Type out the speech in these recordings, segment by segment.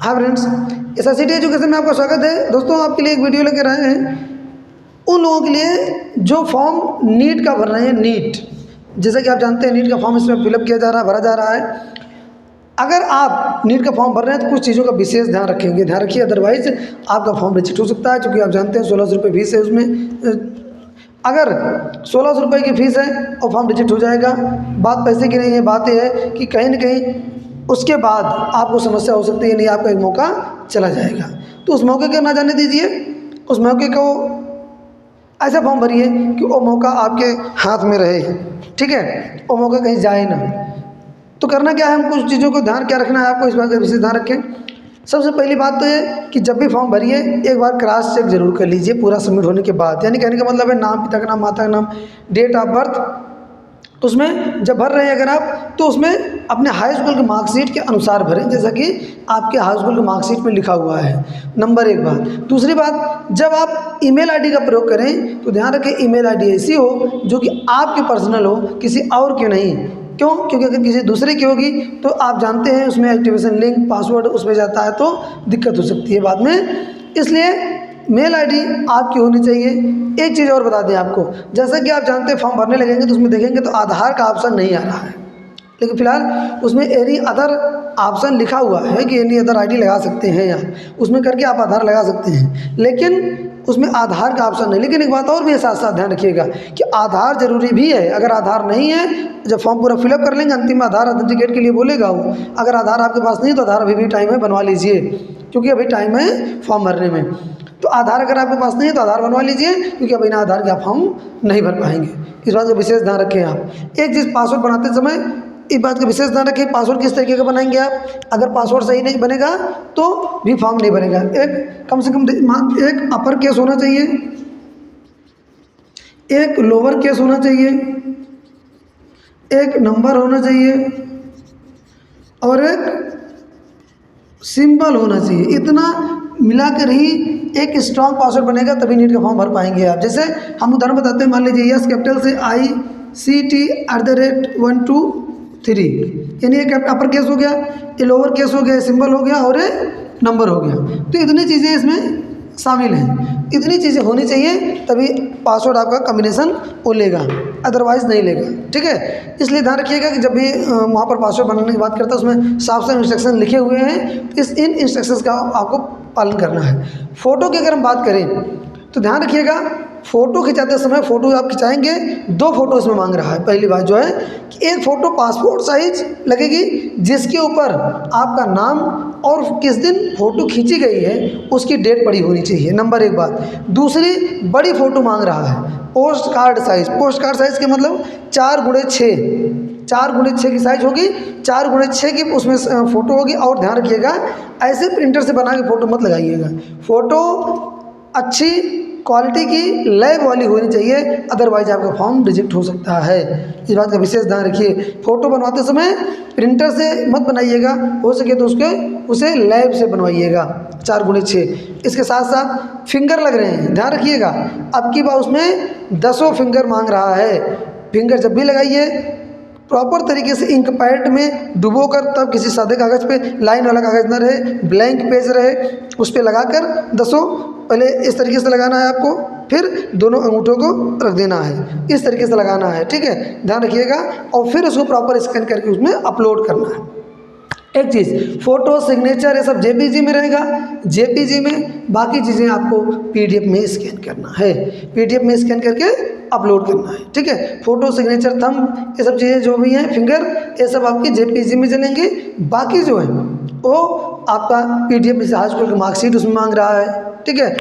हाँ friends, एसआईसीटी education में आपका स्वागत है। दोस्तों, आपके लिए एक वीडियो लेकर आए हैं उन लोगों के लिए जो फॉर्म नीट का भर रहे हैं। नीट, जैसा कि आप जानते हैं, नीट का फॉर्म इसमें फिलअप किया जा रहा है, भरा जा रहा है। अगर आप नीट का फॉर्म भर रहे हैं तो कुछ चीज़ों का विशेष ध्यान रखेंगे, ध्यान रखिए, अदरवाइज आपका फॉर्म रिजेक्ट हो सकता है। क्योंकि आप जानते हैं 1600 रुपये फीस है उसमें। अगर 1600 रुपये की फ़ीस है और फॉर्म रिजेक्ट हो जाएगा, बात पैसे की नहीं है, बात यह है कि कहीं ना कहीं उसके बाद आपको समस्या हो सकती है, नहीं आपका एक मौका चला जाएगा। तो उस मौके को ना जाने दीजिए, उस मौके को ऐसा फॉर्म भरिए कि वो मौका आपके हाथ में रहे, ठीक है, वो मौका कहीं जाए ना। तो करना क्या है, हम कुछ चीज़ों को ध्यान क्या रखना है आपको, इस बात का विशेष ध्यान रखें। सबसे पहली बात तो ये कि जब भी फॉर्म भरिए एक बार क्रॉस चेक जरूर कर लीजिए पूरा सबमिट होने के बाद। यानी कहने का मतलब है नाम, पिता का नाम, माता का नाम, डेट ऑफ बर्थ, उसमें जब भर रहे हैं अगर आप, तो उसमें अपने हाई स्कूल के मार्कशीट के अनुसार भरें, जैसा कि आपके हाई स्कूल के मार्कशीट में लिखा हुआ है। नंबर एक बात। दूसरी बात, जब आप ईमेल आईडी का प्रयोग करें तो ध्यान रखें ईमेल आईडी ऐसी हो जो कि आपकी पर्सनल हो, किसी और की नहीं। क्यों? क्योंकि अगर किसी दूसरे की होगी तो आप जानते हैं उसमें एक्टिवेशन लिंक, पासवर्ड उसमें जाता है तो दिक्कत हो सकती है बाद में। इसलिए मेल आईडी आपकी होनी चाहिए। एक चीज़ और बता दें आपको, जैसा कि आप जानते हैं फॉर्म भरने लगेंगे तो उसमें देखेंगे तो आधार का ऑप्शन नहीं आ रहा है, लेकिन फिलहाल उसमें एनी अदर ऑप्शन लिखा हुआ है कि एनी अदर आईडी लगा सकते हैं, यहाँ उसमें करके आप आधार लगा सकते हैं, लेकिन उसमें आधार का ऑप्शन नहीं। लेकिन एक बात और भी है, साथ साथ ध्यान रखिएगा कि आधार जरूरी भी है। अगर आधार नहीं है, जब फॉर्म पूरा फिलअप कर लेंगे अंतिम आधार ऑथेंटिकेट के लिए बोलेगा वो, अगर आधार आपके पास नहीं तो आधार अभी भी टाइम है, बनवा लीजिए, क्योंकि अभी टाइम है फॉर्म भरने में। तो आधार अगर आपके पास नहीं है तो आधार बनवा लीजिए, क्योंकि अब बिना आधार के आप फॉर्म नहीं भर पाएंगे। इस बात का विशेष ध्यान रखें आप। एक चीज़, पासवर्ड बनाते समय इस बात का विशेष ध्यान रखें, पासवर्ड किस तरीके का बनाएंगे आप। अगर पासवर्ड सही नहीं बनेगा तो भी फॉर्म नहीं बनेगा। एक कम से कम एक अपर केस होना चाहिए, एक लोअर केस होना चाहिए, एक नंबर होना चाहिए और एक सिंबल होना चाहिए। इतना मिलाकर ही एक स्ट्रॉन्ग पासवर्ड बनेगा, तभी नीट का फॉर्म भर पाएंगे आप। जैसे हम उदाहरण बताते हैं, मान लीजिए यस कैपिटल से ICT@123, यानी एक अपर केस हो गया, ये लोअर केस हो गया, सिंबल हो गया और ये नंबर हो गया। तो इतनी चीज़ें इसमें शामिल हैं, इतनी चीज़ें होनी चाहिए तभी पासवर्ड आपका कॉम्बिनेशन वो लेगा, अदरवाइज़ नहीं लेगा, ठीक है। इसलिए ध्यान रखिएगा कि जब भी वहाँ पर पासवर्ड बनाने की बात करता है उसमें साफ साफ इंस्ट्रक्शन लिखे हुए हैं, इन इंस्ट्रक्शंस का आपको पालन करना है। फ़ोटो की अगर हम बात करें तो ध्यान रखिएगा, फ़ोटो खिंचाते समय फ़ोटो आप खिंचाएंगे, 2 फोटो इसमें मांग रहा है। पहली बात जो है कि एक फ़ोटो पासपोर्ट साइज लगेगी, जिसके ऊपर आपका नाम और किस दिन फ़ोटो खींची गई है उसकी डेट पड़ी होनी चाहिए, नंबर एक बात। दूसरी, बड़ी फ़ोटो मांग रहा है, post card size. Post card size के मतलब 4x6, 4x6 की साइज़ होगी, 4x6 की उसमें फ़ोटो होगी। और ध्यान रखिएगा, ऐसे प्रिंटर से बना के फ़ोटो मत लगाइएगा, फ़ोटो अच्छी क्वालिटी की लैब वाली होनी चाहिए, अदरवाइज आपका फॉर्म रिजेक्ट हो सकता है। इस बात का विशेष ध्यान रखिए। फ़ोटो बनवाते समय प्रिंटर से मत बनाइएगा, हो सके तो उसे लैब से बनवाइएगा 4x6। इसके साथ साथ फिंगर लग रहे हैं, ध्यान रखिएगा, अब की बार उसमें 10 फिंगर मांग रहा है। फिंगर जब भी लगाइए प्रॉपर तरीके से इंक पैड में डुबो कर, तब किसी सादे कागज़ पे, लाइन वाला कागज़ ना रहे, ब्लैंक पेज रहे, उस पर लगाकर 10 पहले इस तरीके से लगाना है आपको, फिर दोनों अंगूठों को रख देना है, इस तरीके से लगाना है, ठीक है, ध्यान रखिएगा। और फिर उसको प्रॉपर स्कैन करके उसमें अपलोड करना है। एक चीज़, फ़ोटो, सिग्नेचर ये सब JPG में रहेगा, JPG में, बाकी चीज़ें आपको PDF में स्कैन करना है, PDF में स्कैन करके अपलोड करना है, ठीक है। फ़ोटो, सिग्नेचर, थंब, ये सब चीज़ें जो भी हैं, फिंगर, ये सब आपकी JPG में चलेंगे। बाकी जो है वो आपका PDF में से हाई स्कूल की मार्कशीट उसमें मांग रहा है, ठीक है,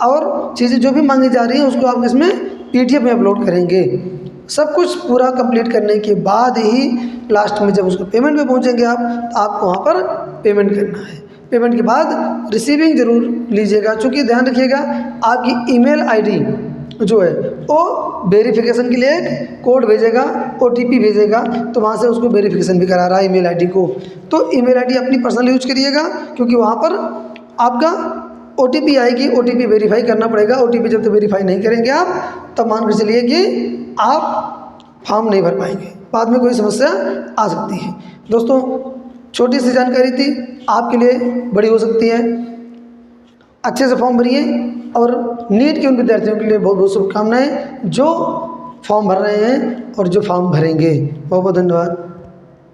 और चीज़ें जो भी मांगी जा रही हैं उसको आप इसमें PDF में अपलोड करेंगे। सब कुछ पूरा कंप्लीट करने के बाद ही लास्ट में जब उसको पेमेंट पे पहुंचेंगे आप, तो आपको वहाँ पर पेमेंट करना है। पेमेंट के बाद रिसीविंग जरूर लीजिएगा, क्योंकि ध्यान रखिएगा आपकी ईमेल आईडी जो है वो वेरिफिकेशन के लिए एक कोड भेजेगा, OTP भेजेगा, तो वहाँ से उसको वेरिफिकेशन भी करा रहा है ईमेल आईडी को। तो ईमेल आईडी अपनी पर्सनल यूज करिएगा, क्योंकि वहाँ पर आपका OTP आएगी, OTP वेरीफाई करना पड़ेगा। OTP जब तक वेरीफाई नहीं करेंगे आप, तब मान कर चलिए कि आप फॉर्म नहीं भर पाएंगे, बाद में कोई समस्या आ सकती है। दोस्तों, छोटी सी जानकारी थी, आपके लिए बड़ी हो सकती है। अच्छे से फॉर्म भरिए और नीट के उन विद्यार्थियों के लिए बहुत बहुत शुभकामनाएं जो फॉर्म भर रहे हैं और जो फॉर्म भरेंगे। बहुत बहुत धन्यवाद।